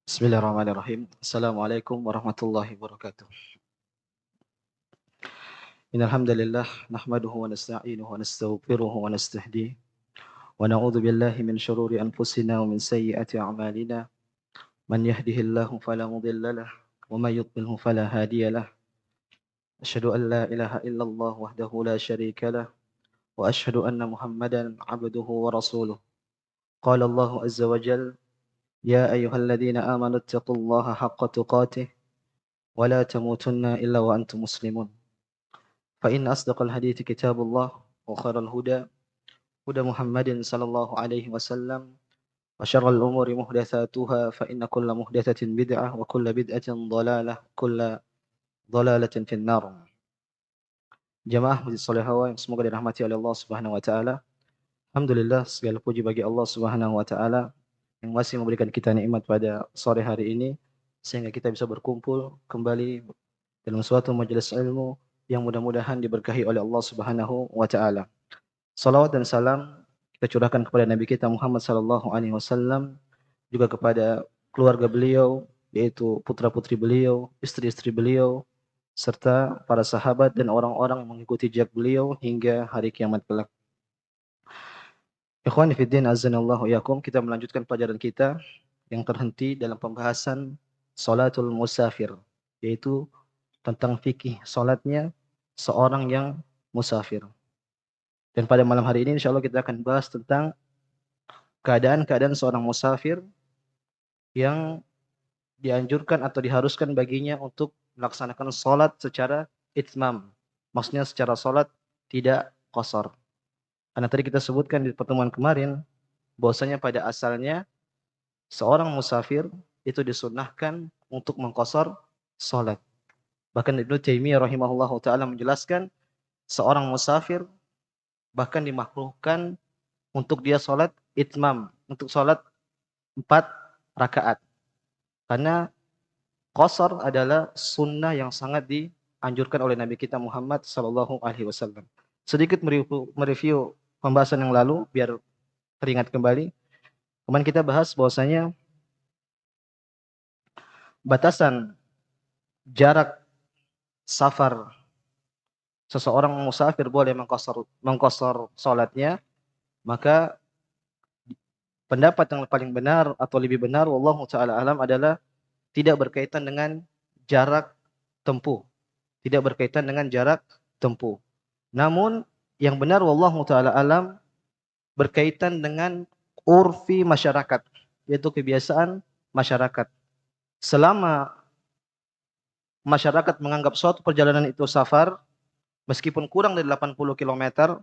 Bismillahirrahmanirrahim. Assalamualaikum warahmatullahi wabarakatuh. Innal hamdalillah nahmaduhu wa nasta'inuhu wa nastaghfiruhu wa nastahdihi wa na'udzu billahi min shururi anfusina wa min sayyiati a'malina. Man yahdihillahu fala mudilla lahu wa may yudlilhu fala hadiya lahu. Asyhadu an la ilaha illallah wahdahu la syarika lahu wa asyhadu anna Muhammadan 'abduhu wa rasuluh. Qala Allahu azza wa jalla ya ayyuhalladzina amanu ittaqullaha haqqa tuqatih wa la tamutunna illa wa antum muslimun. فإن أصدق الحديث كتاب الله وخير الهدى هدى محمد صلى الله عليه وسلم وشر الأمور محدثاتها فإن كل محدثة بدعة وكل بدعة ضلالة كل ضلالة في النار. Jamaah masjid Solehawa yang semoga dirahmati oleh Allah Subhanahu wa taala. Alhamdulillah, segala puji bagi Allah Subhanahu wa taala yang masih memberikan kita nikmat pada sore hari ini sehingga kita bisa berkumpul kembali dalam suatu majelis ilmu yang mudah-mudahan diberkahi oleh Allah Subhanahu wa taala. Salawat dan salam kita curahkan kepada Nabi kita Muhammad sallallahu alaihi wasallam, juga kepada keluarga beliau, yaitu putra-putri beliau, istri-istri beliau, serta para sahabat dan orang-orang yang mengikuti jejak beliau hingga hari kiamat kelak. Ikhwani fi din, azanallahu yakum, kita melanjutkan pelajaran kita yang terhenti dalam pembahasan salatul musafir, yaitu tentang fikih salatnya seorang yang musafir. Dan pada malam hari ini insyaallah kita akan bahas tentang keadaan-keadaan seorang musafir yang dianjurkan atau diharuskan baginya untuk melaksanakan salat secara itmam. Maksudnya secara salat tidak qasar. Karena tadi kita sebutkan di pertemuan kemarin bahwasanya pada asalnya seorang musafir itu disunnahkan untuk mengqasar salat. Bahkan Ibnu Taimiyah rahimahullahu taala menjelaskan seorang musafir bahkan dimakruhkan untuk dia salat itmam, untuk salat 4 rakaat. Karena qasar adalah sunnah yang sangat dianjurkan oleh Nabi kita Muhammad sallallahu alaihi wasallam. Sedikit mereview pembahasan yang lalu biar teringat kembali. Kemarin kita bahas bahwasanya batasan jarak safar seseorang musafir boleh mengqasar salatnya, maka pendapat yang paling benar atau lebih benar wallahu taala alam adalah tidak berkaitan dengan jarak tempuh. Tidak berkaitan dengan jarak tempuh. Namun yang benar wallahu taala alam berkaitan dengan urfi masyarakat, yaitu kebiasaan masyarakat. Selama masyarakat menganggap suatu perjalanan itu safar, meskipun kurang dari 80 km,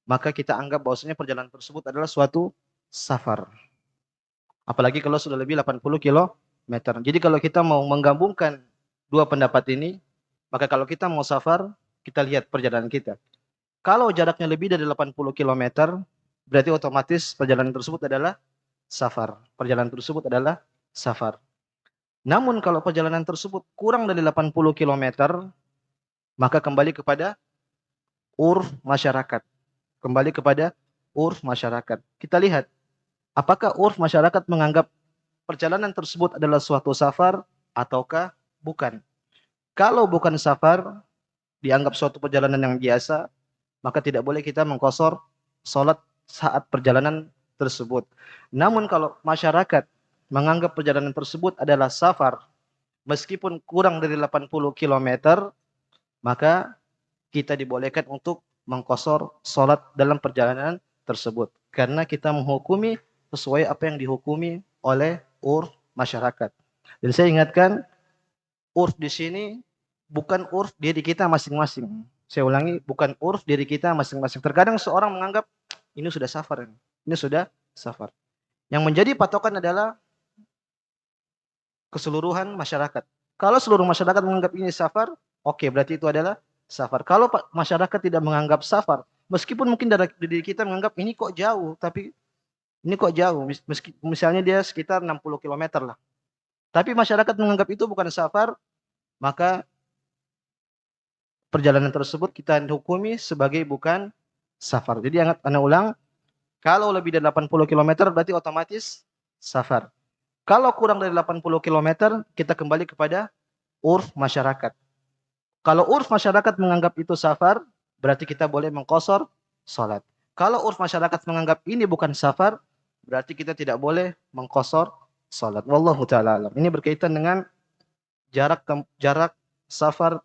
maka kita anggap bahwasanya perjalanan tersebut adalah suatu safar. Apalagi kalau sudah lebih 80 km. Jadi kalau kita mau menggabungkan dua pendapat ini, maka kalau kita mau safar, kita lihat perjalanan kita. Kalau jaraknya lebih dari 80 km, berarti otomatis perjalanan tersebut adalah safar. Perjalanan tersebut adalah safar. Namun kalau perjalanan tersebut kurang dari 80 km, maka kembali kepada urf masyarakat. Kembali kepada urf masyarakat. Kita lihat, apakah urf masyarakat menganggap perjalanan tersebut adalah suatu safar ataukah bukan. Kalau bukan safar, dianggap suatu perjalanan yang biasa, maka tidak boleh kita mengqasar salat saat perjalanan tersebut. Namun kalau masyarakat menganggap perjalanan tersebut adalah safar, meskipun kurang dari 80 km, maka kita dibolehkan untuk mengqasar salat dalam perjalanan tersebut. Karena kita menghukumi sesuai apa yang dihukumi oleh urf masyarakat. Dan saya ingatkan, urf di sini bukan urf diri kita masing-masing. Saya ulangi, bukan urf diri kita masing-masing. Terkadang seorang menganggap ini sudah safar. Ini sudah safar. Yang menjadi patokan adalah keseluruhan masyarakat. Kalau seluruh masyarakat menganggap ini safar, oke, berarti itu adalah safar. Kalau masyarakat tidak menganggap safar, meskipun mungkin dari diri kita menganggap ini kok jauh, tapi ini kok jauh, misalnya dia sekitar 60 km lah. Tapi masyarakat menganggap itu bukan safar, maka perjalanan tersebut kita hukumi sebagai bukan safar. Jadi ana ulang, kalau lebih dari 80 km berarti otomatis safar. Kalau kurang dari 80 km, kita kembali kepada urf masyarakat. Kalau urf masyarakat menganggap itu safar, berarti kita boleh mengqashar salat. Kalau urf masyarakat menganggap ini bukan safar, berarti kita tidak boleh mengqashar salat. Wallahu taala alam. Ini berkaitan dengan jarak safar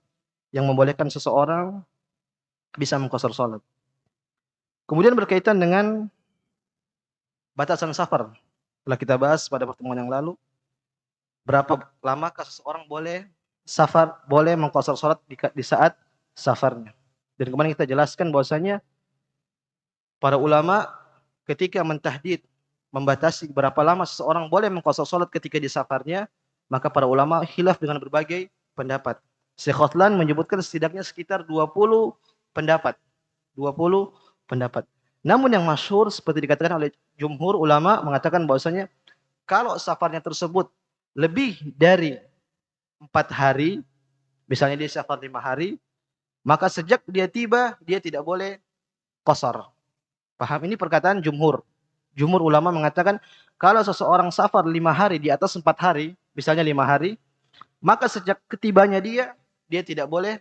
yang membolehkan seseorang bisa mengqashar salat. Kemudian berkaitan dengan batasan safar. Telah kita bahas pada pertemuan yang lalu, berapa lama seseorang boleh safar, boleh mengqashar salat di saat safarnya. Dan kemarin kita jelaskan bahwasanya para ulama ketika mentahdid, membatasi berapa lama seseorang boleh mengqashar salat ketika di safarnya, maka para ulama khilaf dengan berbagai pendapat. Syekh Utsman menyebutkan setidaknya sekitar 20 pendapat. 20 pendapat. Namun yang masyhur seperti dikatakan oleh jumhur ulama mengatakan bahwasanya kalau safarnya tersebut lebih dari 4 hari, misalnya dia safar 5 hari, maka sejak dia tiba dia tidak boleh qashar. Paham? Ini perkataan jumhur. Jumhur ulama mengatakan kalau seseorang safar 5 hari di atas 4 hari, misalnya 5 hari, maka sejak ketibanya dia tidak boleh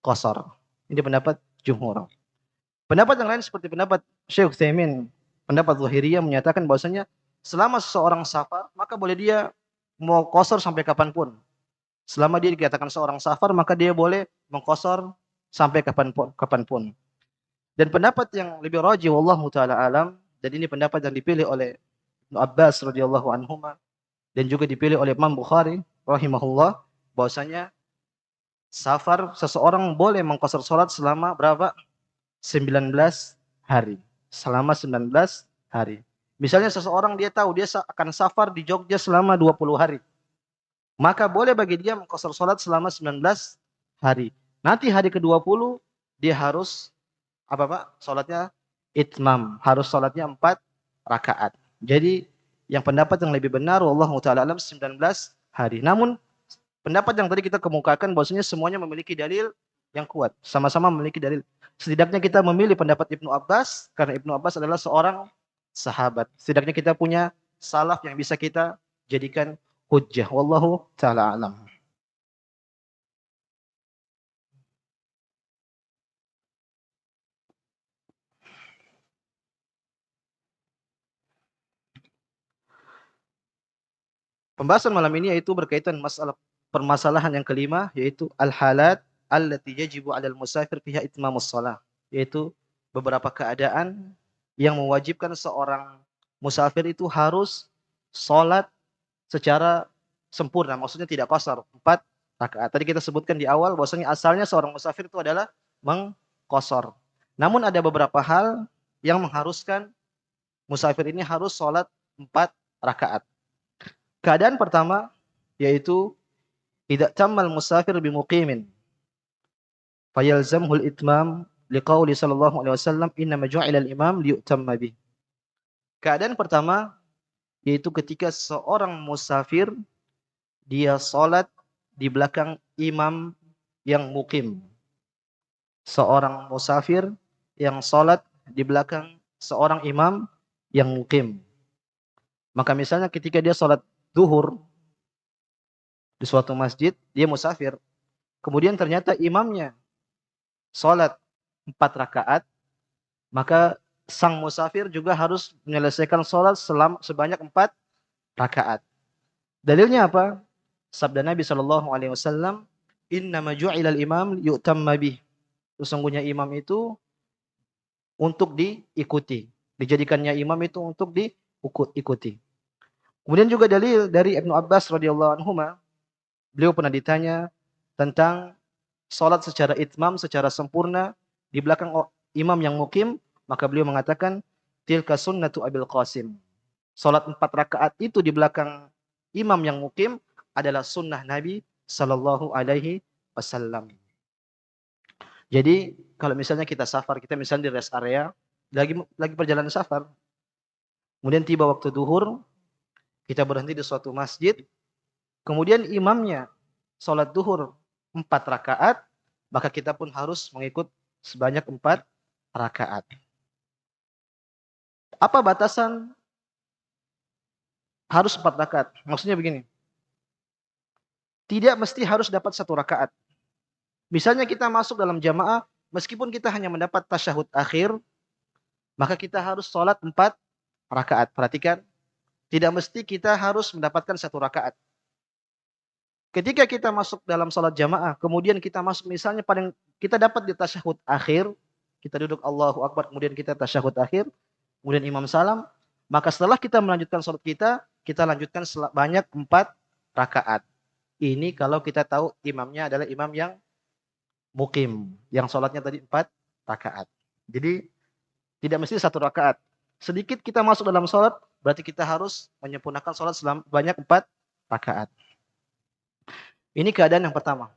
qashar. Ini pendapat jumhur. Pendapat yang lain seperti pendapat Syekh Utsaimin, pendapat Zahiriyah menyatakan bahwasanya selama seseorang safar, maka boleh dia mau qashar sampai kapanpun. Selama dia dikatakan seorang safar, maka dia boleh mengqashar sampai kapanpun. Dan pendapat yang lebih rajih wallahu taala alam, dan ini pendapat yang dipilih oleh Ibnu Abbas radhiyallahu anhuma dan juga dipilih oleh Imam Bukhari rahimahullah, bahwasanya safar seseorang boleh mengqashar salat selama berapa? 19 hari. Selama 19 hari. Misalnya seseorang dia tahu dia akan safar di Jogja selama 20 hari. Maka boleh bagi dia mengqashar salat selama 19 hari. Nanti hari ke-20 dia harus apa Pak? Salatnya itmam, harus salatnya 4 rakaat. Jadi yang pendapat yang lebih benar wallahu taala alam 19 hari. Namun pendapat yang tadi kita kemukakan bahwasanya semuanya memiliki dalil yang kuat, sama-sama memiliki dalil. Setidaknya kita memilih pendapat Ibnu Abbas karena Ibnu Abbas adalah seorang sahabat. Setidaknya kita punya salaf yang bisa kita jadikan hujjah. Wallahu taala alam. Pembahasan malam ini yaitu berkaitan masalah permasalahan yang kelima, yaitu al-halat allati yajibu 'alal musafir fiha itmamus shalah, yaitu beberapa keadaan yang mewajibkan seorang musafir itu harus salat secara sempurna, maksudnya tidak qashar 4 rakaat. Tadi kita sebutkan di awal bahwasanya asalnya seorang musafir itu adalah mengqashar. Namun ada beberapa hal yang mengharuskan musafir ini harus salat 4 rakaat. Keadaan pertama yaitu idza tammal musafir bimuqimin fayalzamhul itmam liqauli sallallahu alaihi wasallam innama ju'ila al-imam liyutamma bih. Keadaan pertama yaitu ketika seorang musafir dia salat di belakang imam yang mukim. Seorang musafir yang salat di belakang seorang imam yang mukim. Maka misalnya ketika dia salat zuhur di suatu masjid, dia musafir. Kemudian ternyata imamnya salat 4 rakaat, maka sang musafir juga harus menyelesaikan salat sebanyak 4 rakaat. Dalilnya apa? Sabda Nabi sallallahu alaihi wasallam, "Innama ju'ilal imam yu'tamma bih." Sesungguhnya imam itu untuk diikuti. Dijadikannya imam itu untuk diikuti. Kemudian juga dalil dari Ibnu Abbas radhiyallahu anhuma, beliau pernah ditanya tentang salat secara itmam, secara sempurna di belakang imam yang mukim, maka beliau mengatakan tilka sunnatu Abil Qasim. Salat 4 rakaat itu di belakang imam yang mukim adalah sunnah Nabi sallallahu alaihi wasallam. Jadi kalau misalnya kita safar, kita misalnya di rest area, lagi perjalanan safar, kemudian tiba waktu duhur, kita berhenti di suatu masjid, kemudian imamnya salat duhur 4 rakaat, maka kita pun harus mengikut sebanyak 4 rakaat. Apa batasan harus 4 rakaat. Maksudnya begini, tidak mesti harus dapat 1 rakaat. Misalnya kita masuk dalam jamaah, meskipun kita hanya mendapat tasyahud akhir, maka kita harus sholat 4 rakaat. Perhatikan, tidak mesti kita harus mendapatkan 1 rakaat. Ketika kita masuk dalam sholat jamaah, kemudian kita masuk misalnya paling kita dapat di tasyahud akhir, kita duduk Allahu Akbar, kemudian kita tasyahud akhir, kemudian imam salam, maka setelah kita melanjutkan sholat kita lanjutkan banyak 4 rakaat. Ini kalau kita tahu imamnya adalah imam yang mukim, yang sholatnya tadi 4 rakaat. Jadi tidak mesti 1 rakaat. Sedikit kita masuk dalam sholat, berarti kita harus menyempurnakan sholat banyak 4 rakaat. Ini keadaan yang pertama.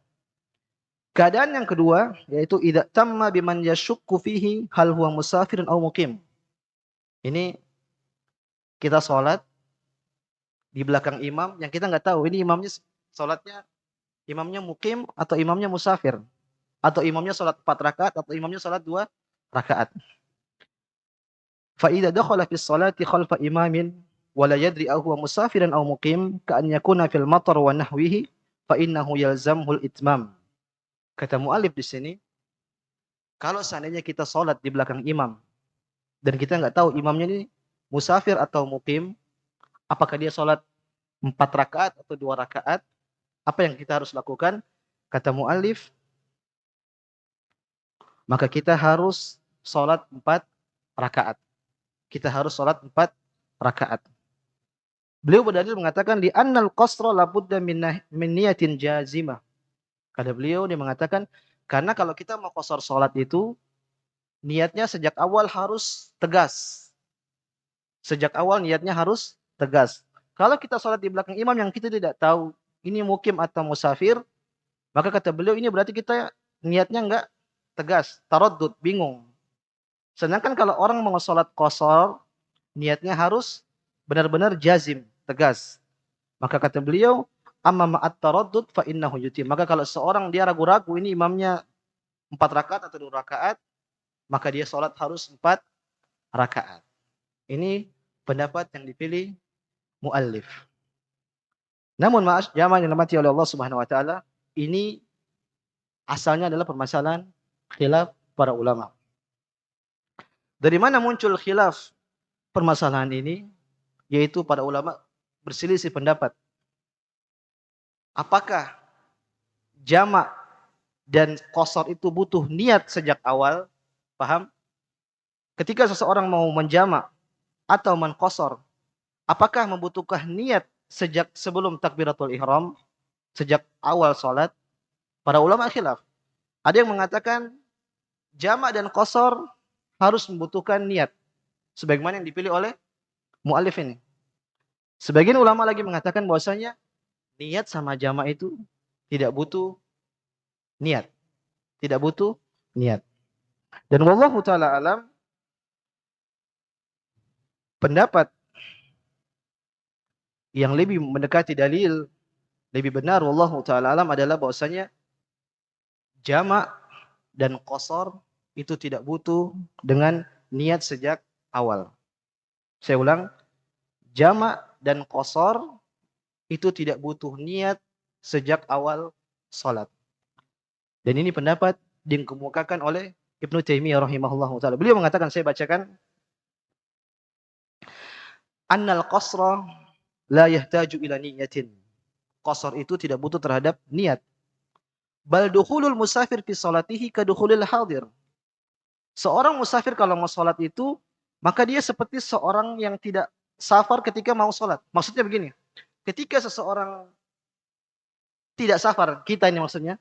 Keadaan yang kedua, yaitu idza tamma biman yashukku fihi hal huwa musafirun aw mukim. Ini kita sholat di belakang imam yang kita nggak tahu ini imamnya sholatnya imamnya mukim atau imamnya musafir, atau imamnya sholat 4 rakaat atau imamnya sholat 2 rakaat. Fa idza dakhala fi sholati khalfa imamin wa la yadri huwa musafiran aw mukim ka an yakuna fil matar wa nahwihi fa innahu yalzamul itmam. Kata muallif di sini, kalau seandainya kita sholat di belakang imam dan kita nggak tahu imamnya ini musafir atau mukim, apakah dia sholat 4 rakaat atau 2 rakaat, apa yang kita harus lakukan? Kata muallif, maka kita harus sholat 4 rakaat. Kita harus sholat 4 rakaat. Beliau berdalil mengatakan di annal qasra labudda min niyatin jazimah. Kata beliau dia mengatakan karena kalau kita mau qasar sholat itu niatnya sejak awal harus tegas. Sejak awal niatnya harus tegas. Kalau kita sholat di belakang imam yang kita tidak tahu ini mukim atau musafir, maka kata beliau ini berarti kita niatnya enggak tegas, taraddud, bingung. Sedangkan kalau orang mau sholat qasar, niatnya harus benar-benar jazim, tegas. Maka kata beliau, amma ma'at taraddud fa innahu yutim. Maka kalau seorang dia ragu-ragu ini imamnya 4 rakaat atau 2 rakaat, maka dia sholat harus 4 rakaat. Ini pendapat yang dipilih muallif. Namun jamaah yang dirahmati oleh Allah Subhanahu wa taala, ini asalnya adalah permasalahan khilaf para ulama. Dari mana muncul khilaf permasalahan ini? Yaitu para ulama berselisih pendapat. Apakah jamak dan qasar itu butuh niat sejak awal? Paham? Ketika seseorang mau menjamak atau menqasar, apakah membutuhkan niat sejak sebelum takbiratul ihram? Sejak awal salat? Para ulama khilaf. Ada yang mengatakan jamak dan qasar harus membutuhkan niat. Sebagaimana yang dipilih oleh muallif ini. Sebagian ulama lagi mengatakan bahwasanya niat sama jamak itu tidak butuh niat. Tidak butuh niat. Dan wallahu taala alam, pendapat yang lebih mendekati dalil, lebih benar wallahu taala alam adalah bahwasanya jamak dan qasar itu tidak butuh dengan niat sejak awal. Saya ulang, jamak dan qasar itu tidak butuh niat sejak awal salat. Dan ini pendapat dikemukakan oleh Ibnu Taimiyah rahimahullahu taala. Beliau mengatakan, saya bacakan, annal qasra la yahtaju ila niyatin. Qasar itu tidak butuh terhadap niat. Bal dukhulul musafir fi salatihi ka dukhulil hadir. Seorang musafir kalau mau salat itu, maka dia seperti seorang yang tidak safar ketika mau salat. Maksudnya begini, ketika seseorang tidak safar, kita ini maksudnya,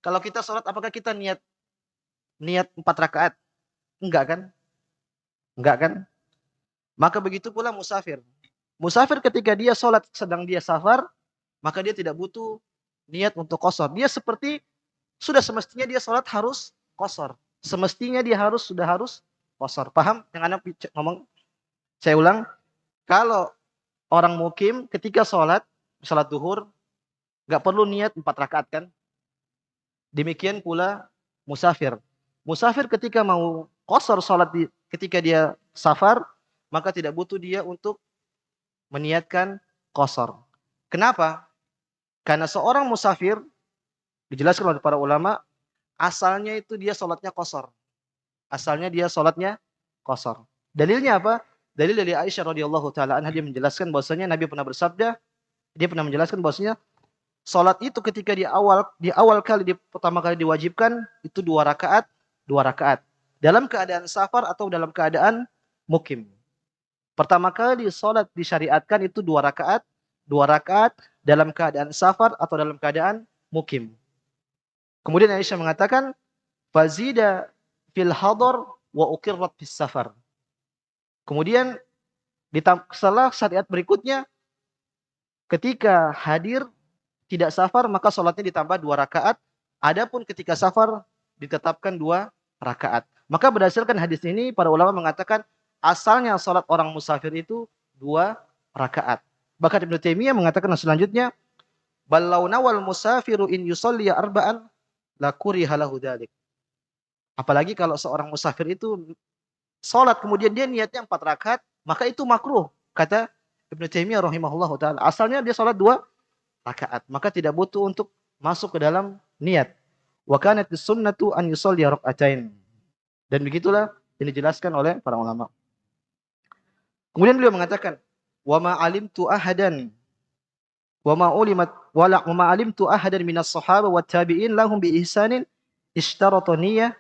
kalau kita salat apakah kita niat 4 rakaat? Enggak kan? Enggak kan? Maka begitu pula musafir. Musafir ketika dia salat sedang dia safar, maka dia tidak butuh niat untuk qasar. Dia seperti sudah semestinya dia salat harus qasar. Semestinya dia sudah harus qasar. Paham yang Anda ngomong? Saya ulang, kalau orang mukim ketika salat duhur, enggak perlu niat 4 rakaat kan? Demikian pula musafir. Musafir ketika mau qasar salat ketika dia safar, maka tidak butuh dia untuk meniatkan qasar. Kenapa? Karena seorang musafir, dijelaskan oleh para ulama, asalnya itu dia sholatnya qasar. Asalnya dia sholatnya qasar. Dalilnya apa? Dalil dari Aisyah radhiyallahu taala anha, dia menjelaskan bahwasanya Nabi pernah bersabda, dia pernah menjelaskan bahwasanya sholat itu ketika di awal kali, pertama kali diwajibkan itu 2 rakaat, 2 rakaat. Dalam keadaan safar atau dalam keadaan mukim. Pertama kali sholat disyariatkan itu 2 rakaat, 2 rakaat dalam keadaan safar atau dalam keadaan mukim. Kemudian Aisyah mengatakan, fazida fil hadar wa uqirrat fis safar. Kemudian setelah syariat berikutnya, ketika hadir tidak safar maka sholatnya ditambah 2 rakaat. Adapun ketika safar ditetapkan 2 rakaat. Maka berdasarkan hadis ini para ulama mengatakan asalnya sholat orang musafir itu 2 rakaat. Bahkan Ibnu Taimiyah mengatakan selanjutnya, ballau nawal musafiru in yusalli arba'an la kuriha lahu dzalik. Apalagi kalau seorang musafir itu sholat kemudian dia niatnya 4 rakaat, maka itu makruh. Kata Ibnu Taimiyah rahimahullahu taala. Asalnya dia sholat 2 rakaat, maka tidak butuh untuk masuk ke dalam niat. Wa kanat sunnatu an yusalli rak'atain. Dan begitulah yang dijelaskan oleh para ulama. Kemudian beliau mengatakan, wa ma alimtu ahadan wa ma ulimat wa ma alimtu ahadan minas sahaba wat tabi'in lahum bi ihsanin ishtarata niyyah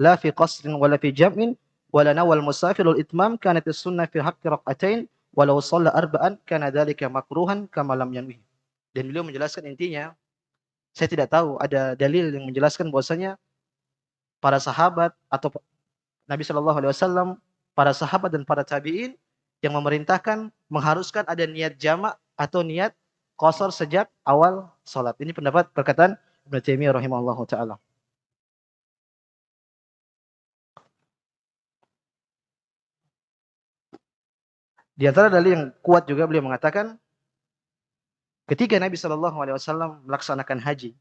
la fi qasrin wala fi jam'in wala nawal musafir al itmam, kanat sunnah fi haqqi rak'atain walau shalla arba'an kana dzalika makruhan kama lam yanwi. Dan beliau menjelaskan intinya, saya tidak tahu ada dalil yang menjelaskan bahwasanya para sahabat atau Nabi Shallallahu Alaihi Wasallam, para sahabat dan para tabiin yang memerintahkan mengharuskan ada niat jamak atau niat qasar sejak awal salat. Ini pendapat perkataan Ibnu Taimiyah rahimahullahu taala. Di antara dalil yang kuat juga beliau mengatakan ketika Nabi Shallallahu Alaihi Wasallam melaksanakan haji,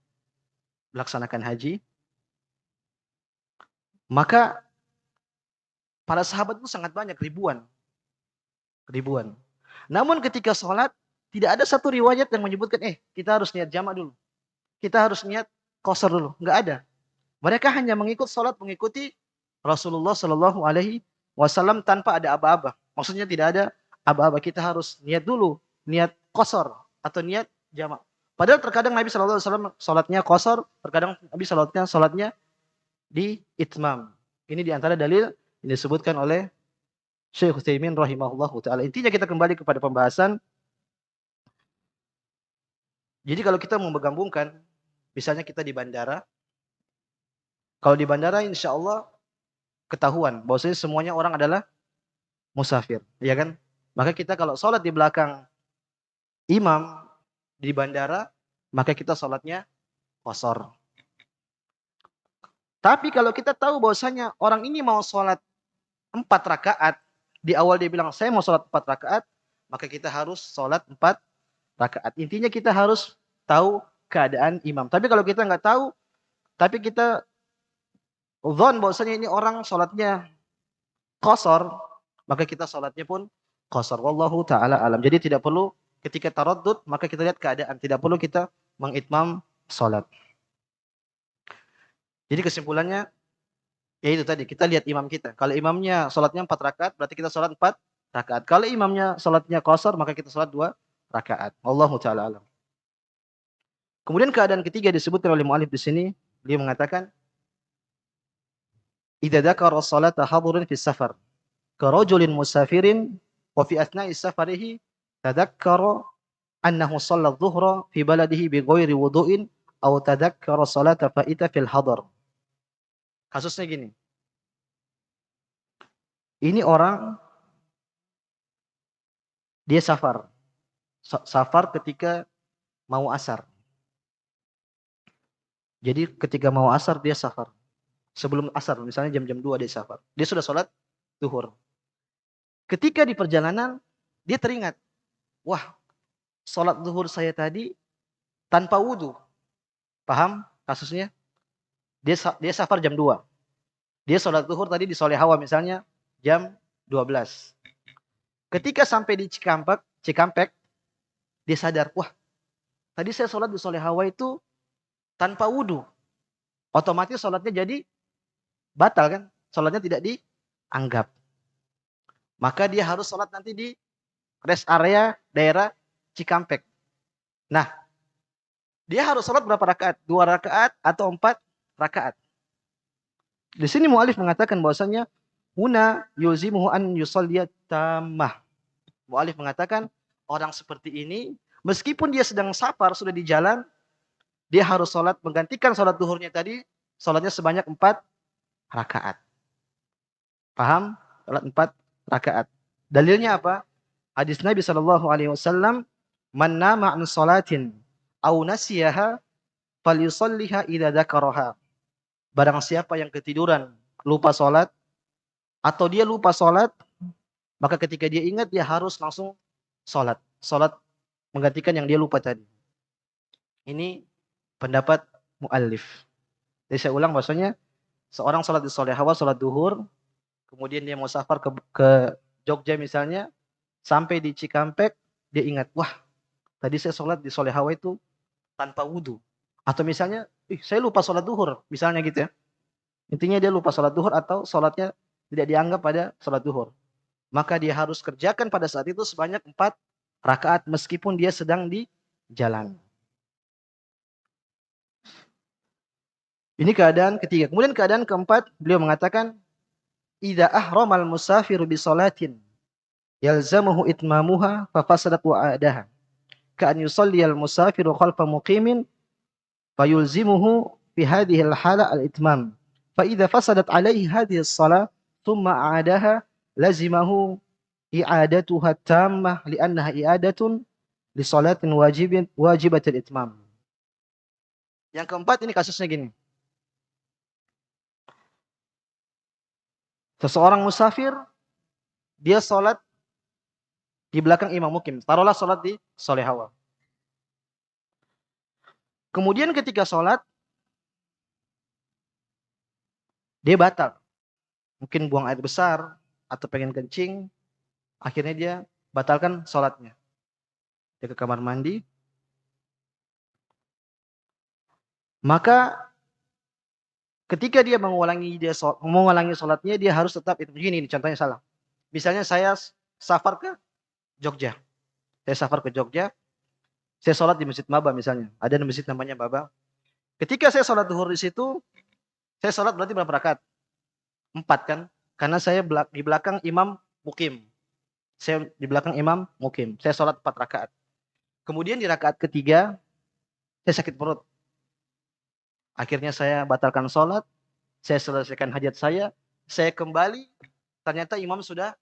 maka para sahabat itu sangat banyak, ribuan. Namun ketika sholat, tidak ada satu riwayat yang menyebutkan, kita harus niat jamak dulu. Kita harus niat qasar dulu. Enggak ada. Mereka hanya mengikuti Rasulullah Shallallahu Alaihi Wasallam tanpa ada aba-aba. Maksudnya tidak ada aba-aba. Kita harus niat dulu, niat qasar atau niat jamak. Padahal terkadang Nabi Shallallahu Alaihi Wasallam sholatnya qasar, terkadang Nabi sholatnya di itmam. Ini diantara dalil yang disebutkan oleh Syekh Utsaimin rahimahullahu taala. Intinya kita kembali kepada pembahasan. Jadi kalau kita mau menggabungkan, misalnya kita di bandara. Kalau di bandara insya Allah ketahuan bahwasanya semuanya orang adalah musafir, ya kan? Maka kita kalau sholat di belakang imam di bandara, maka kita sholatnya qasar. Tapi kalau kita tahu bahwasanya orang ini mau sholat 4 rakaat, di awal dia bilang saya mau sholat 4 rakaat, maka kita harus sholat 4 rakaat. Intinya kita harus tahu keadaan imam. Tapi kalau kita nggak tahu, tapi kita dzan bahwasanya ini orang sholatnya qasar, maka kita sholatnya pun qasar. Wallahu ta'ala alam. Jadi tidak perlu ketika taraddud, maka kita lihat keadaan. Tidak perlu kita mengitmam sholat. Jadi kesimpulannya, ya itu tadi, kita lihat imam kita. Kalau imamnya sholatnya 4 rakaat, berarti kita sholat 4 rakaat. Kalau imamnya sholatnya qasar, maka kita sholat 2 rakaat. Wallahu ta'ala alam. Kemudian keadaan ketiga disebutkan oleh mu'allif di sini, beliau mengatakan, idza dzakara sholata hadhirin fi safar, ka rajulin musafirin wa fi athna'i safarihi tadzakkara annahu shalla adh-dhuhra fi baladihi bi ghairi wudu'in aw tadzakkara sholata fa'ita fil hadar. Kasusnya gini. Ini orang dia safar. Safar ketika mau asar. Jadi ketika mau asar dia safar. Sebelum asar, misalnya jam-jam 2 dia safar. Dia sudah sholat zuhur. Ketika di perjalanan dia teringat, wah, sholat zuhur saya tadi tanpa wudu. Paham kasusnya? Dia safar jam 2. Dia sholat zuhur tadi di Solehawa misalnya jam 12. Ketika sampai di Cikampek, Dia sadar, wah tadi saya sholat di Solehawa itu tanpa wudhu. Otomatis sholatnya jadi batal kan? Sholatnya tidak dianggap. Maka dia harus sholat nanti di rest area daerah Cikampek. Nah, dia harus sholat berapa rakaat? 2 rakaat atau 4 rakaat? Di sini mu'alif mengatakan bahwasanya huna yulzimuhu an yusalliya tammah. Mu'alif mengatakan orang seperti ini meskipun dia sedang safar sudah di jalan, dia harus sholat menggantikan sholat duhurnya tadi, sholatnya sebanyak 4 rakaat. Paham? Sholat 4 rakaat. Dalilnya apa? Hadis Nabi Shallallahu Alaihi Wasallam, "Man nama an salatin, au nasiyaha, falyusalliha idza dzakaraha." Barang siapa yang ketiduran, lupa sholat, atau dia lupa sholat, maka ketika dia ingat dia harus langsung sholat. Sholat menggantikan yang dia lupa tadi. Ini pendapat muallif. Jadi saya ulang bahwasanya seorang sholat di Solehawa, sholat duhur, kemudian dia mau safar ke Jogja misalnya, sampai di Cikampek, dia ingat, wah tadi saya sholat di Solehawa itu tanpa wudhu. Atau misalnya, saya lupa sholat duhur, misalnya gitu ya. Intinya dia lupa sholat duhur atau sholatnya tidak dianggap pada sholat duhur. Maka dia harus kerjakan pada saat itu sebanyak 4 rakaat meskipun dia sedang di jalan. Ini keadaan ketiga. Kemudian keadaan keempat, beliau mengatakan, idza ahramal musafiru bi shalatin yalzamuhu itmamuha fa fasadat wa'adaha. Ka'an yusalliyal musafiru khalfa muqimin fayulzimuhu fi hadhihi al-hala al-itmam. Fa idza fasadat alaihi hadhihi as-shalah thumma a'adaha lazimahu i'adatuha tammah li'annaha i'adatun li salatin wajibatil itmam. Yang keempat ini kasusnya gini. Seseorang musafir, dia sholat di belakang imam mukim. Taruhlah sholat di Solehawa. Kemudian ketika sholat, dia batal. Mungkin buang air besar, atau pengen kencing, akhirnya dia batalkan sholatnya. Dia ke kamar mandi. Maka ketika dia mengulangi sholatnya, dia harus tetap itu. Begini, contohnya salah. Misalnya saya safar ke Jogja. Saya sholat di Masjid Maba misalnya. Ada di masjid namanya Maba. Ketika saya sholat duhur di situ, saya sholat berarti berapa rakaat? 4 kan? Karena saya di belakang imam mukim. Saya sholat 4 rakaat. Kemudian di rakaat ketiga, saya sakit perut. Akhirnya saya batalkan sholat, saya selesaikan hajat saya kembali, ternyata imam sudah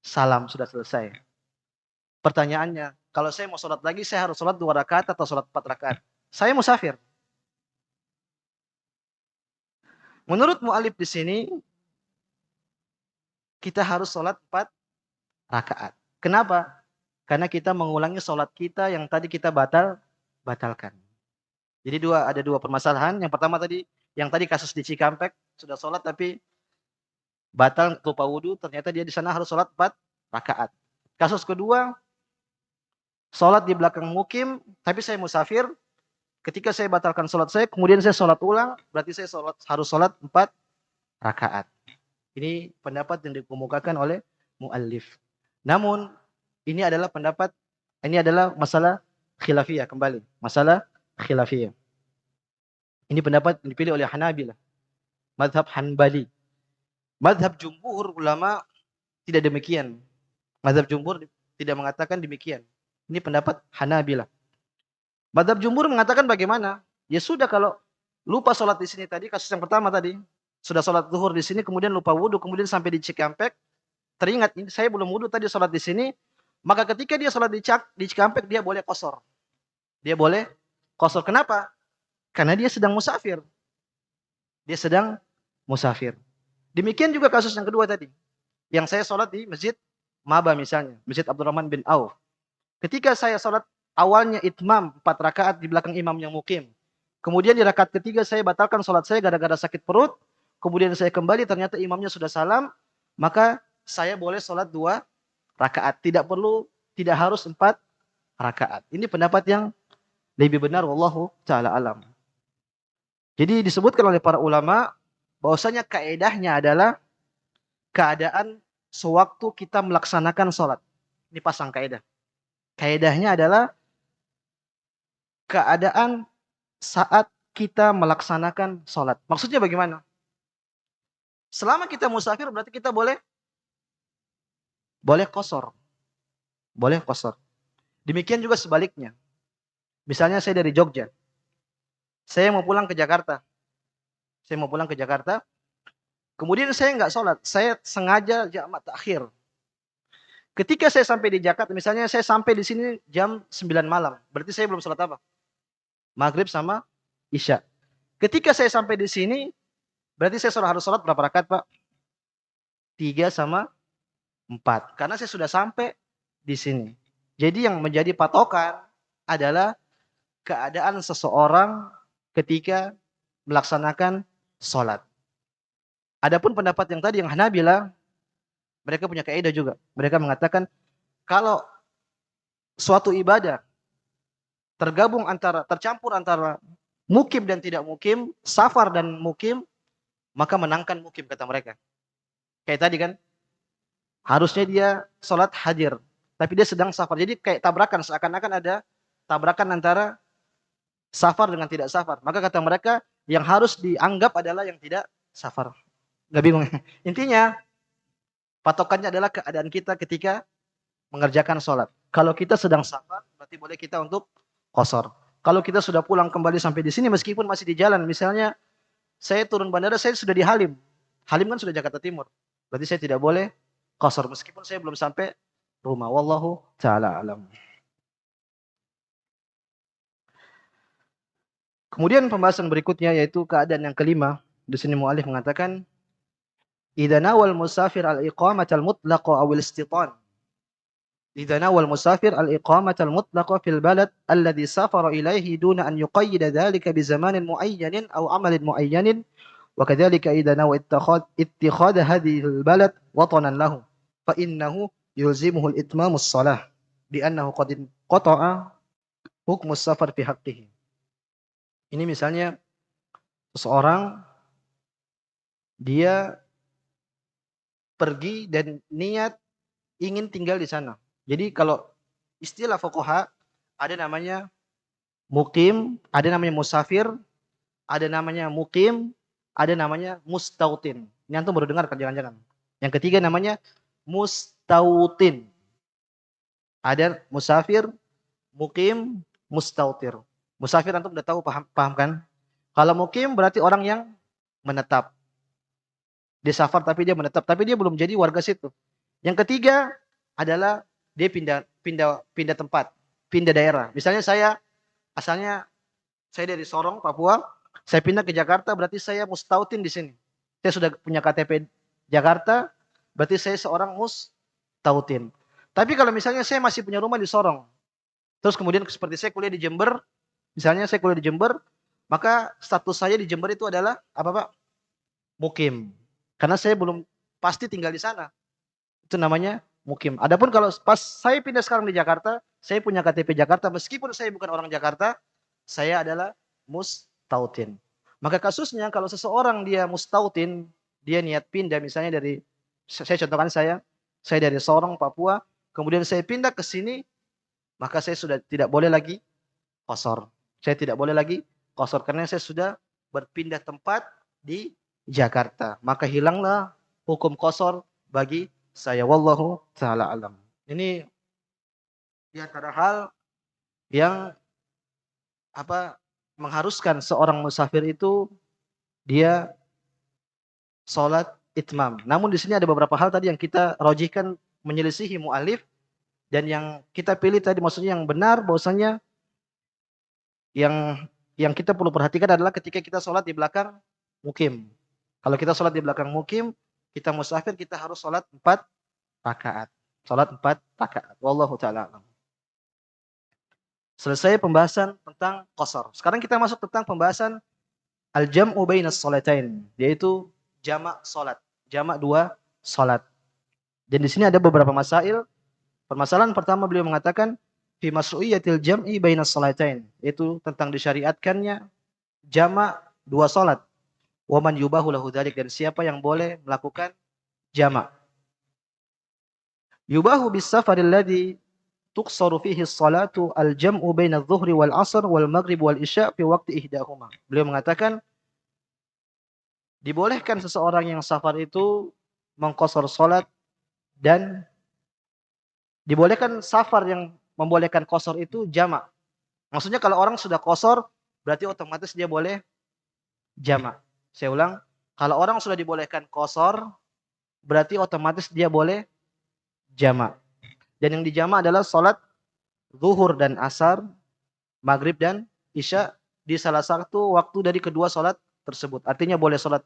salam, sudah selesai. Pertanyaannya, kalau saya mau sholat lagi, saya harus sholat 2 rakaat atau sholat 4 rakaat? Saya musafir. Menurut mu'alif di sini, kita harus sholat 4 rakaat. Kenapa? Karena kita mengulangi sholat kita yang tadi kita batalkan. Jadi ada dua permasalahan. Yang pertama tadi, yang tadi kasus di Cikampek, sudah sholat tapi batal lupa wudhu, ternyata dia di sana harus sholat 4 rakaat. Kasus kedua, sholat di belakang mukim, tapi saya musafir. Ketika saya batalkan sholat saya, kemudian saya sholat ulang, berarti saya harus sholat 4 rakaat. Ini pendapat yang dikemukakan oleh muallif. Namun, ini adalah masalah khilafiyah kembali. Masalah khilafiyah. Ini pendapat yang dipilih oleh Hanabilah. Madhab Hanbali. Madhab jumhur ulama tidak demikian. Madhab jumhur tidak mengatakan demikian. Ini pendapat Hanabilah. Madhab jumhur mengatakan bagaimana? Ya sudah kalau lupa sholat di sini tadi, kasus yang pertama tadi. Sudah sholat zuhur di sini, kemudian lupa wudhu, kemudian sampai di Cikampek. Teringat, saya belum wudhu tadi sholat di sini. Maka ketika dia sholat di Cikampek, dia boleh qashar. Dia boleh qashar. Kenapa? Karena dia sedang musafir. Demikian juga kasus yang kedua tadi. Yang saya sholat di Masjid Maba misalnya. Masjid Abdurrahman bin Auf. Ketika saya sholat awalnya itmam 4 rakaat di belakang imam yang mukim. Kemudian di rakaat ketiga saya batalkan sholat saya gara-gara sakit perut. Kemudian saya kembali ternyata imamnya sudah salam. Maka saya boleh sholat 2 rakaat. Tidak harus 4 rakaat. Ini pendapat yang lebih benar, wallahu taala alam. Jadi disebutkan oleh para ulama bahwasanya kaedahnya adalah keadaan sewaktu kita melaksanakan sholat. Ini pasang kaedah. Kaedahnya adalah keadaan saat kita melaksanakan sholat. Maksudnya bagaimana? Selama kita musafir berarti kita boleh qasar. Boleh qasar. Demikian juga sebaliknya. Misalnya saya dari Jogja. Saya mau pulang ke Jakarta. Kemudian saya nggak sholat. Saya sengaja jamak takhir. Ketika saya sampai di Jakarta, misalnya saya sampai di sini jam 9 malam. Berarti saya belum sholat apa? Maghrib sama Isya. Ketika saya sampai di sini, berarti saya harus sholat berapa rakaat, Pak? 3 sama 4. Karena saya sudah sampai di sini. Jadi yang menjadi patokan adalah keadaan seseorang ketika melaksanakan sholat. Adapun pendapat yang tadi, yang Hanabila, mereka punya kaidah juga. Mereka mengatakan, kalau suatu ibadah tercampur antara mukim dan tidak mukim, safar dan mukim, maka menangkan mukim, kata mereka. Kayak tadi kan, harusnya dia sholat hadir, tapi dia sedang safar. Jadi kayak tabrakan, seakan-akan ada tabrakan antara safar dengan tidak safar. Maka kata mereka, yang harus dianggap adalah yang tidak safar. Gak bingung. Intinya, patokannya adalah keadaan kita ketika mengerjakan sholat. Kalau kita sedang safar, berarti boleh kita untuk qasar. Kalau kita sudah pulang kembali sampai di sini, meskipun masih di jalan, misalnya saya turun bandara, saya sudah di Halim. Halim kan sudah Jakarta Timur. Berarti saya tidak boleh qasar, meskipun saya belum sampai rumah. Wallahu ta'ala alam. Kemudian pembahasan berikutnya yaitu keadaan yang kelima. Di sini mu'alif mengatakan, idza nawal musafir al-iqamata al-mutlaqa aw al-istitan. Idza nawal musafir al-iqamata al-mutlaqa fil balad alladhi safara ilaihi duna an yuqayyida dhalika bi zamanin muayyanin aw amalin muayyanin, wa kadzalika idza nawa ittikhadha hadhihi al-balad watanan lahu fa innahu yulzimuhu al-itmamu as-salah bi annahu qad qata'a hukmu as-safar fi haqqihi. Ini misalnya seseorang dia pergi dan niat ingin tinggal di sana. Jadi kalau istilah fuqaha ada namanya mukim, ada namanya musafir, ada namanya mukim, ada namanya mustautin. Ini antum baru dengar kan jangan-jangan. Yang ketiga namanya mustautin. Ada musafir, mukim, mustautir. Musafir antum udah tahu, paham kan? Kalau mukim berarti orang yang menetap. Dia safar tapi dia menetap, tapi dia belum jadi warga situ. Yang ketiga adalah dia pindah tempat, pindah daerah. Misalnya asalnya saya dari Sorong, Papua, saya pindah ke Jakarta, berarti saya mustautin di sini. Saya sudah punya KTP Jakarta, berarti saya seorang mustautin. Tapi kalau misalnya saya masih punya rumah di Sorong, terus kemudian seperti saya kuliah di Jember, misalnya saya kuliah di Jember, maka status saya di Jember itu adalah apa, Pak? Mukim. Karena saya belum pasti tinggal di sana. Itu namanya mukim. Adapun kalau pas saya pindah sekarang di Jakarta, saya punya KTP Jakarta, meskipun saya bukan orang Jakarta, saya adalah mustautin. Maka kasusnya kalau seseorang dia mustautin, dia niat pindah misalnya saya contohkan saya dari Sorong, Papua, kemudian saya pindah ke sini, maka saya sudah tidak boleh lagi qasar. Saya tidak boleh lagi qasar karena saya sudah berpindah tempat di Jakarta. Maka hilanglah hukum qasar bagi saya. Wallahu ta'ala alam. Ini di antara hal yang mengharuskan seorang musafir itu dia sholat itmam. Namun di sini ada beberapa hal tadi yang kita rojihkan menyelisihi mu'alif, dan yang kita pilih tadi maksudnya yang benar, bahwasanya yang kita perlu perhatikan adalah ketika kita sholat di belakang mukim. Kalau kita sholat di belakang mukim, kita musafir, kita harus sholat 4 rakaat. Sholat 4 rakaat. Wallahu ta'ala alam. Selesai pembahasan tentang qasar. Sekarang kita masuk tentang pembahasan al-jam'u bainas shalatain, yaitu jamak salat, jamak 2 salat. Dan di sini ada beberapa masail. Permasalahan pertama beliau mengatakan fi masru'iyatil jam'i bainas salatain, yaitu tentang disyariatkannya jamak dua salat. Wa man yubahu lahu dzalik, dan siapa yang boleh melakukan jamak. Yubahu bis safaril ladzi tuqsaru fihi as-salatu al-jam'u bainadh dhuhri wal 'ashr wal maghrib wal isya' fi waqti ihdahuma. Beliau mengatakan dibolehkan seseorang yang safar itu mengqasar salat, dan dibolehkan safar yang membolehkan qasar itu jamak. Maksudnya kalau orang sudah qasar berarti otomatis dia boleh jamak. Saya ulang, kalau orang sudah dibolehkan qasar berarti otomatis dia boleh jamak. Dan yang dijamak adalah salat zuhur dan asar, maghrib dan isya di salah satu waktu dari kedua salat tersebut. Artinya boleh salat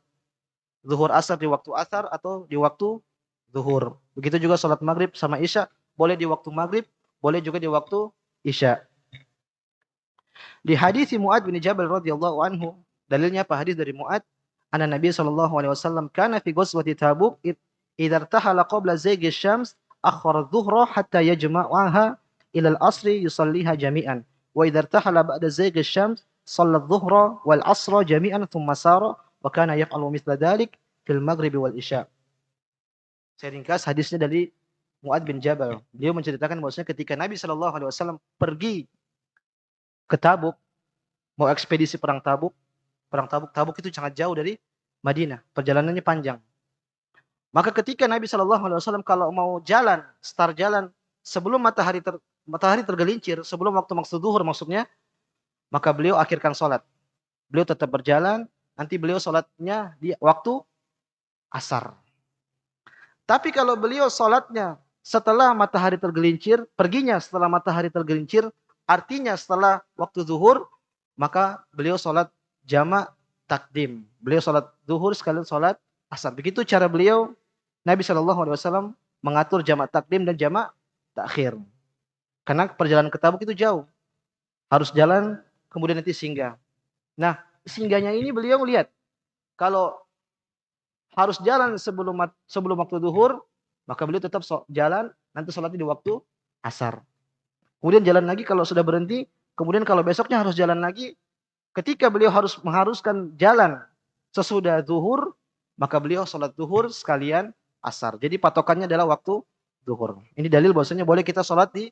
zuhur asar di waktu asar atau di waktu zuhur. Begitu juga salat maghrib sama isya boleh di waktu maghrib, boleh juga di waktu isya. Di hadis Mu'ad bin Jabal radhiyallahu anhu, dalilnya apa? Hadis dari Mu'ad, anna Nabi sallallahu alaihi wasallam kana fi ghazwati Tabuk idza irtahala qabla zaygi syams akhara adh-dhuhra hatta yajma'aha ila al-'asri yusalliha jami'an wa idza irtahala ba'da zaygi syams shalla adh-dhuhra wal 'asra jami'an thumma sara wa kana yaf'alu mithla dhalik fil maghrib wal isya. Saya ringkas hadisnya dari Mu'ad bin Jabal. Beliau menceritakan bahwasanya ketika Nabi sallallahu alaihi wasallam pergi ke Tabuk, mau ekspedisi perang Tabuk. Tabuk itu sangat jauh dari Madinah, perjalanannya panjang. Maka ketika Nabi sallallahu alaihi wasallam kalau mau jalan, start jalan sebelum matahari tergelincir, sebelum waktu maksud zuhur maksudnya, maka beliau akhirkan salat. Beliau tetap berjalan, nanti beliau salatnya di waktu asar. Tapi kalau beliau salatnya setelah matahari tergelincir, perginya setelah matahari tergelincir, artinya setelah waktu zuhur, maka beliau salat jamak takdim. Beliau salat zuhur sekalian salat asar. Begitu cara beliau, Nabi SAW mengatur jamak takdim dan jamak takhir. Karena perjalanan ke Tabuk itu jauh. Harus jalan, kemudian nanti singgah. Nah, singgahnya ini beliau lihat, kalau harus jalan sebelum waktu zuhur, maka beliau tetap jalan, nanti salatnya di waktu asar. Kemudian jalan lagi kalau sudah berhenti, kemudian kalau besoknya harus jalan lagi, ketika beliau mengharuskan jalan sesudah zuhur, maka beliau salat zuhur sekalian asar. Jadi patokannya adalah waktu zuhur. Ini dalil bahwasanya boleh kita salat di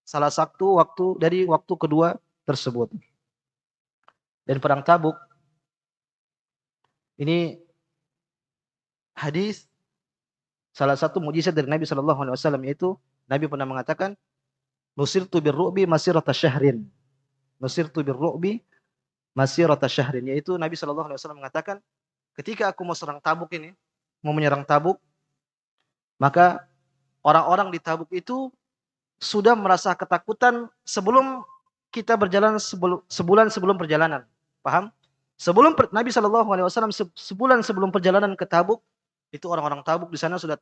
salah satu waktu dari waktu kedua tersebut. Dan perang Tabuk ini hadis salah satu mukjizat dari Nabi sallallahu alaihi wasallam, yaitu Nabi pernah mengatakan nusirtu birru'bi masirata syahrin. Nusirtu birru'bi masirata syahrin, yaitu Nabi sallallahu alaihi wasallam mengatakan ketika aku mau menyerang Tabuk, maka orang-orang di Tabuk itu sudah merasa ketakutan sebelum kita berjalan sebulan sebelum perjalanan. Paham? Sebelum Nabi sallallahu alaihi wasallam sebulan sebelum perjalanan ke Tabuk, itu orang-orang Tabuk di sana sudah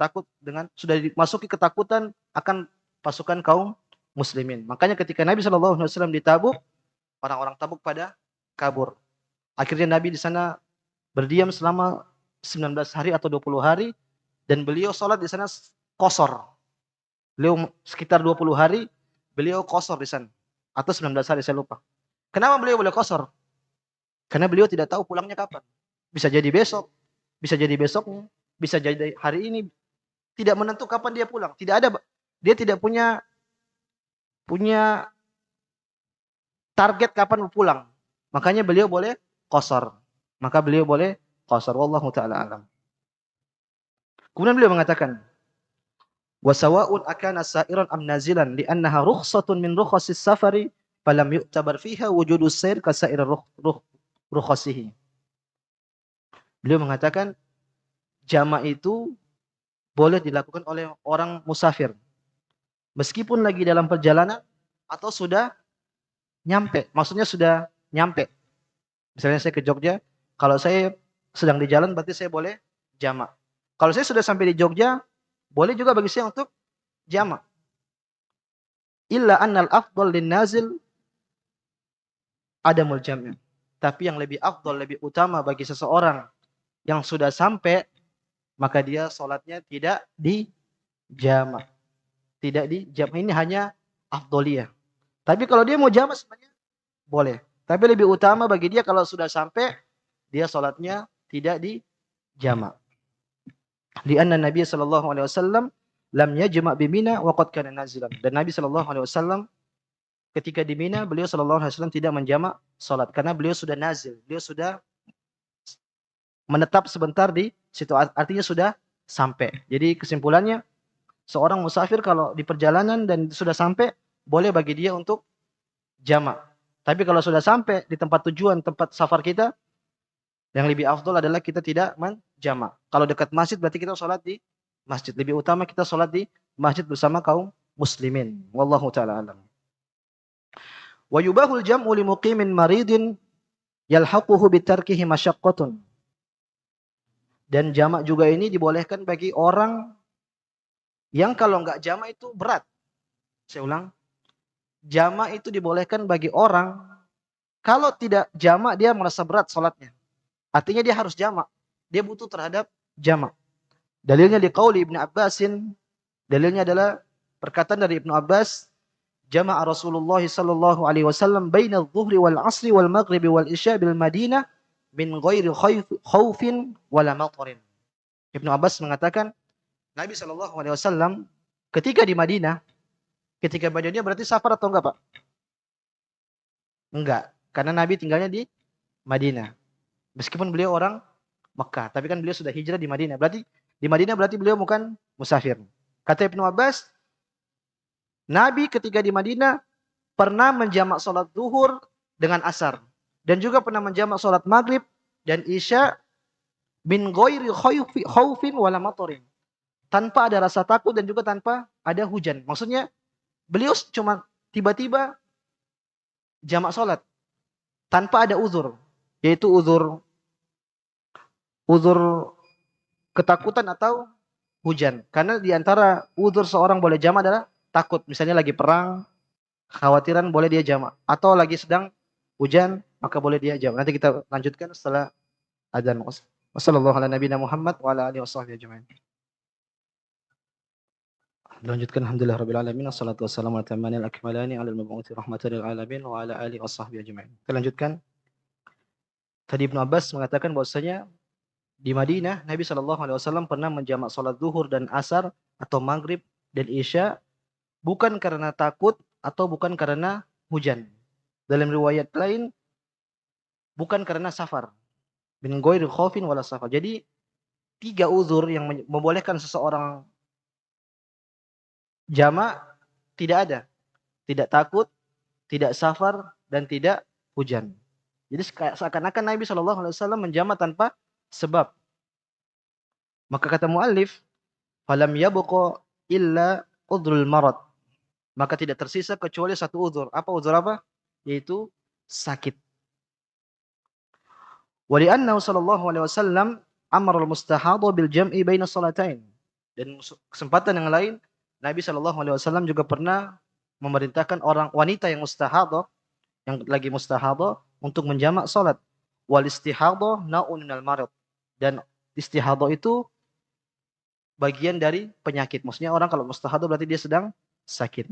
sudah dimasuki ketakutan akan pasukan kaum muslimin. Makanya ketika Nabi sallallahu alaihi wasallam di Tabuk, orang-orang Tabuk pada kabur. Akhirnya Nabi di sana berdiam selama 19 hari atau 20 hari, dan beliau sholat di sana qasar. Beliau sekitar 20 hari beliau qasar di sana, atau 19 hari saya lupa. Kenapa beliau boleh qasar? Karena beliau tidak tahu pulangnya kapan. Bisa jadi besok, bisa jadi besoknya, bisa jadi hari ini, tidak menentu kapan dia pulang. Dia tidak punya target kapan pulang. Makanya beliau boleh qasar. Wallahu taala alam. Kemudian beliau mengatakan, wa sawa'un akana sa'iran am nazilan li'annaha rukhsatun min rukhasis safari falam yu'tabar fiha wujudus sair ka sa'ir rukhasihi. Beliau mengatakan jamak itu boleh dilakukan oleh orang musafir meskipun lagi dalam perjalanan atau sudah nyampe. Maksudnya sudah nyampe. Misalnya saya ke Jogja, kalau saya sedang di jalan berarti saya boleh jamak. Kalau saya sudah sampai di Jogja, boleh juga bagi saya untuk jamak. Illa annal afdal lin nazil adamul jam'. Tapi yang lebih afdal, lebih utama bagi seseorang yang sudah sampai, maka dia sholatnya tidak di jamak. Tidak di jamak, ini hanya afdoliyah. Tapi kalau dia mau jamak sebenarnya boleh. Tapi lebih utama bagi dia kalau sudah sampai dia salatnya tidak di jamak. Lianna Nabi sallallahu alaihi wasallam lam yajma' bi Mina wa qad kana nazilan. Dan Nabi sallallahu alaihi wasallam ketika di Mina beliau sallallahu alaihi wasallam tidak menjamak salat karena beliau sudah nazil. Beliau sudah menetap sebentar di situ, artinya sudah sampai. Jadi kesimpulannya seorang musafir kalau di perjalanan dan sudah sampai boleh bagi dia untuk jamak. Tapi kalau sudah sampai di tempat tujuan, tempat safar kita, yang lebih afdol adalah kita tidak menjamak. Kalau dekat masjid berarti kita sholat di masjid. Lebih utama kita sholat di masjid bersama kaum muslimin. Wallahu taala alam. Wa yubahul jam'u li muqimin maridin yalhaquhu bitarkihi masyaqqatun. Dan jamak juga ini dibolehkan bagi orang yang kalau enggak jamak itu berat. Saya ulang. Jamak itu dibolehkan bagi orang kalau tidak jamak dia merasa berat sholatnya. Artinya dia harus jamak. Dia butuh terhadap jamak. Dalilnya di qauli Ibnu Abbasin. Dalilnya adalah perkataan dari Ibnu Abbas. Jama'a Rasulullah sallallahu alaihi wasallam baina adh-dhuhri wal 'ashri wal maghribi wal isya bil Madinah min ghairi khaufin wala matarin. Ibnu Abbas mengatakan Nabi sallallahu alaihi wasallam ketika di Madinah, ketika Madinah berarti safar atau enggak, Pak? Enggak, karena Nabi tinggalnya di Madinah. Meskipun beliau orang Mekah, tapi kan beliau sudah hijrah di Madinah. Berarti di Madinah berarti beliau bukan musafir. Kata Ibnu Abbas, Nabi ketika di Madinah pernah menjamak salat zuhur dengan asar dan juga pernah menjamak salat maghrib dan isya min ghairi khaufin wala matarin. Tanpa ada rasa takut dan juga tanpa ada hujan. Maksudnya beliau cuma tiba-tiba jamak salat tanpa ada uzur, yaitu uzur ketakutan atau hujan. Karena di antara uzur seorang boleh jamak adalah takut. Misalnya lagi perang, khawatiran boleh dia jamak. Atau lagi sedang hujan, maka boleh dia jamak. Nanti kita lanjutkan setelah adzan. Wassallallahu ala nabiyina Muhammad wa ala alihi washabbihi ajmain. Lanjutkan alhamdulillah rabbil alamin wassalatu wassalamu ala tamanil akmalani ala al-mab'uthi rahmatan lil alamin wa ala alihi washabbihi ajmain. Kita lanjutkan. Tadi Ibnu Abbas mengatakan bahwasanya di Madinah Nabi sallallahu alaihi wasallam pernah menjamak salat zuhur dan asar atau maghrib dan isya bukan karena takut atau bukan karena hujan. Dalam riwayat lain bukan karena safar. Min ghairi khaufin wala safar. Jadi 3 uzur yang membolehkan seseorang jamak tidak ada. Tidak takut, tidak safar, dan tidak hujan. Jadi seakan-akan Nabi SAW menjamak tanpa sebab. Maka kata muallif, falam yabqa illa udhrul marad. Maka tidak tersisa kecuali satu uzur. Apa uzur apa? Yaitu sakit. Wa li'annahu sallallahu alaihi wasallam amara al-mustahadha bil jam'i baina salatain. Dan kesempatan yang lain Nabi sallallahu alaihi wasallam juga pernah memerintahkan orang wanita yang mustahadha, yang lagi mustahadha untuk menjamak salat. Wal istihadha na'un minal marad. Dan istihadha itu bagian dari penyakit. Maksudnya orang kalau mustahadha berarti dia sedang sakit.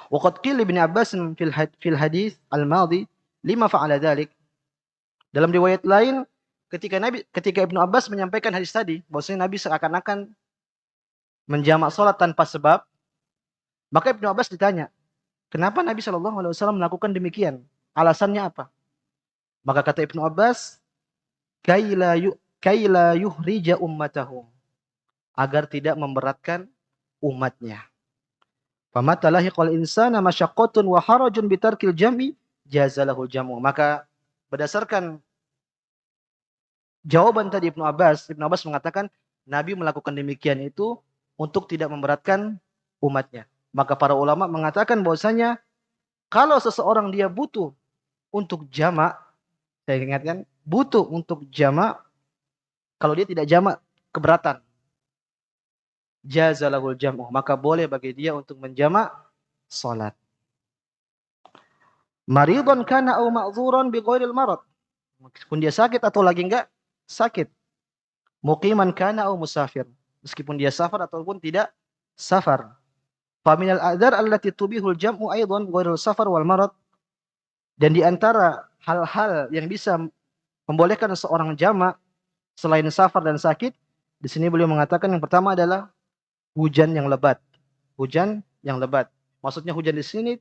Wa qad qila Ibnu Abbas fil hadits al-madhi lima fa'ala dzalik. Dalam riwayat lain ketika Ibnu Abbas menyampaikan hadis tadi bahwasanya Nabi seakan-akan menjamak salat tanpa sebab, maka Ibnu Abbas ditanya, kenapa Nabi sallallahu alaihi wasallam melakukan demikian? Alasannya apa? Maka kata Ibnu Abbas, kaila yuhrija ummatahu, agar tidak memberatkan umatnya. Famata lahiqal insana masyaqqatun wa harajun bitarkil jam'i jazalahul jam'u. Maka berdasarkan jawaban tadi Ibnu Abbas mengatakan Nabi melakukan demikian itu untuk tidak memberatkan umatnya. Maka para ulama mengatakan bahwasanya kalau seseorang dia butuh untuk jamak, saya ingatkan, butuh untuk jamak, kalau dia tidak jamak keberatan. Jazalahul jam'u, maka boleh bagi dia untuk menjamak salat. Maridun kana au ma'dzuran bi ghairil marad. Meskipun dia sakit atau lagi enggak sakit. Muqiman kana au musafir. Meskipun dia safar ataupun tidak safar. Faminal adzar allati tubihul jam'u aidan ghairul safar wal marad. Dan di antara hal-hal yang bisa membolehkan seorang jamak selain safar dan sakit, di sini beliau mengatakan yang pertama adalah hujan yang lebat. Hujan yang lebat. Maksudnya hujan di sini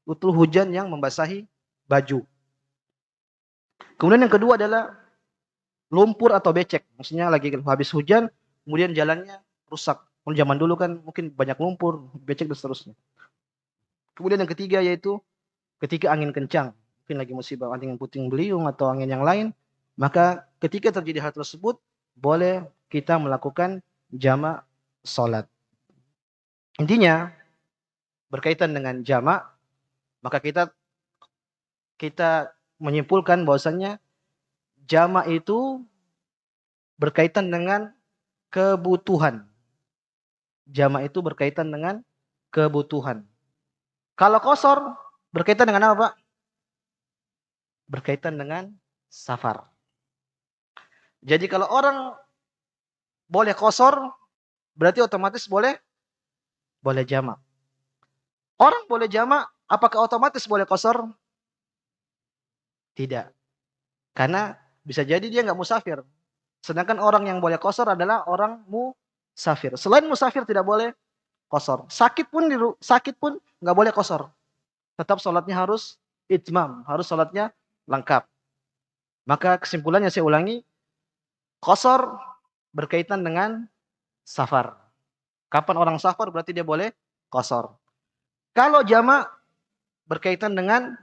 itu hujan yang membasahi baju. Kemudian yang kedua adalah lumpur atau becek. Maksudnya lagi habis hujan, kemudian jalannya rusak. Kalau zaman dulu kan mungkin banyak lumpur, becek dan seterusnya. Kemudian yang ketiga yaitu ketika angin kencang. Mungkin lagi musibah angin puting beliung atau angin yang lain. Maka ketika terjadi hal tersebut, boleh kita melakukan jamak salat. Intinya berkaitan dengan jamak, maka kita menyimpulkan bahwasannya jamak itu berkaitan dengan kebutuhan. Jamak itu berkaitan dengan kebutuhan. Kalau qashar berkaitan dengan apa, Pak? Berkaitan dengan safar. Jadi kalau orang boleh qashar, berarti otomatis boleh jamak. Orang boleh jamak, apakah otomatis boleh qashar? Tidak. Karena bisa jadi dia nggak musafir. Sedangkan orang yang boleh qashar adalah orang musafir. Selain musafir tidak boleh qashar. Sakit pun nggak boleh qashar. Tetap sholatnya harus itmam, harus sholatnya lengkap. Maka kesimpulannya saya ulangi, qashar berkaitan dengan safar. Kapan orang safar berarti dia boleh qashar. Kalau jamak berkaitan dengan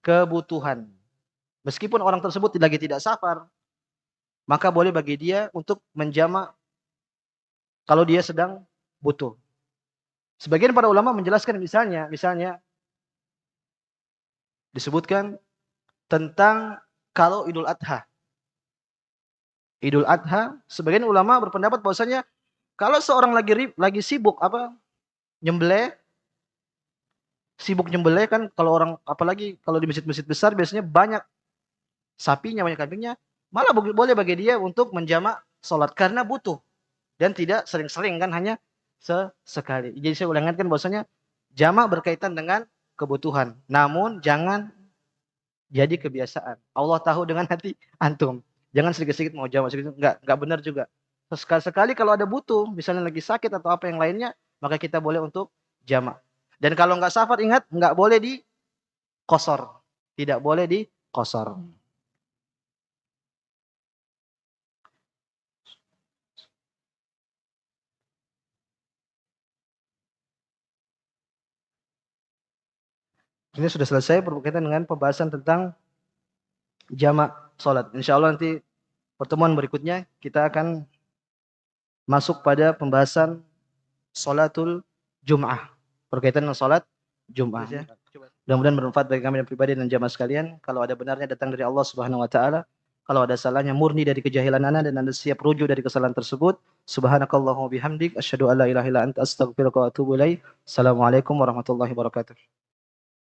kebutuhan. Meskipun orang tersebut lagi tidak safar, maka boleh bagi dia untuk menjamak kalau dia sedang butuh. Sebagian para ulama menjelaskan misalnya disebutkan tentang kalau Idul Adha. Idul Adha, sebagian ulama berpendapat bahwasanya kalau seorang lagi sibuk nyembelih, kan kalau orang apalagi kalau di masjid-masjid besar biasanya banyak sapinya, banyak kambingnya, malah boleh bagi dia untuk menjamak salat karena butuh dan tidak sering-sering kan, hanya sesekali. Jadi saya ulangan bahwasanya jamak berkaitan dengan kebutuhan, namun jangan jadi kebiasaan. Allah tahu dengan hati antum. Jangan sedikit-sedikit mau jamak, enggak benar juga. Sekali-sekali kalau ada butuh, misalnya lagi sakit atau apa yang lainnya, maka kita boleh untuk jamak. Dan kalau enggak safar, ingat enggak boleh di qashar. Tidak boleh di qashar. Ini sudah selesai berkaitan dengan pembahasan tentang jamak salat. Insyaallah nanti pertemuan berikutnya kita akan masuk pada pembahasan salatul Jum'ah. Berkaitan dengan salat Jum'ah. Mudah-mudahan bermanfaat bagi kami dan pribadi dan jamaah sekalian. Kalau ada benarnya datang dari Allah Subhanahu wa taala. Kalau ada salahnya murni dari kejahilan Anda dan Anda siap rujuk dari kesalahan tersebut. Subhanakallahumma bihamdik asyhadu an la ilaha illa anta astaghfiruka wa atubu ilaik. Assalamualaikum warahmatullahi wabarakatuh.